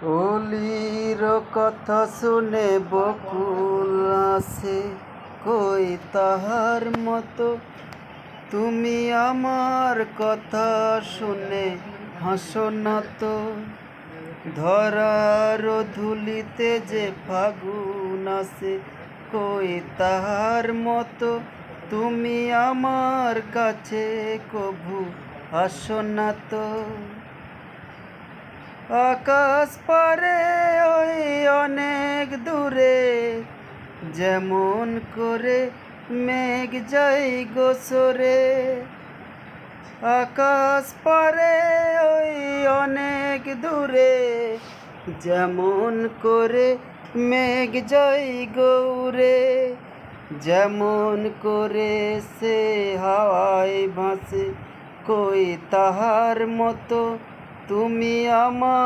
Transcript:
অলির কথা শুনে বকুল আসে, কই তাহার মতো তুমি আমার কথা শুনে হাসো না তো। ধরার ধুলিতে যে ফাগুন আসে, কই তাহার মতো তুমি আমার কাছে কভু আসো না তো। আকাশ পারে ওই অনেক দূরে, যেমন করে মেঘ যাই গোসরে। আকাশ পারে ওই অনেক দূরে, যেমন করে মেঘ যাই গৌরে। যেমন করে সে হাওয়ায় ভাসে, কই তাহার মতো তুমি আমার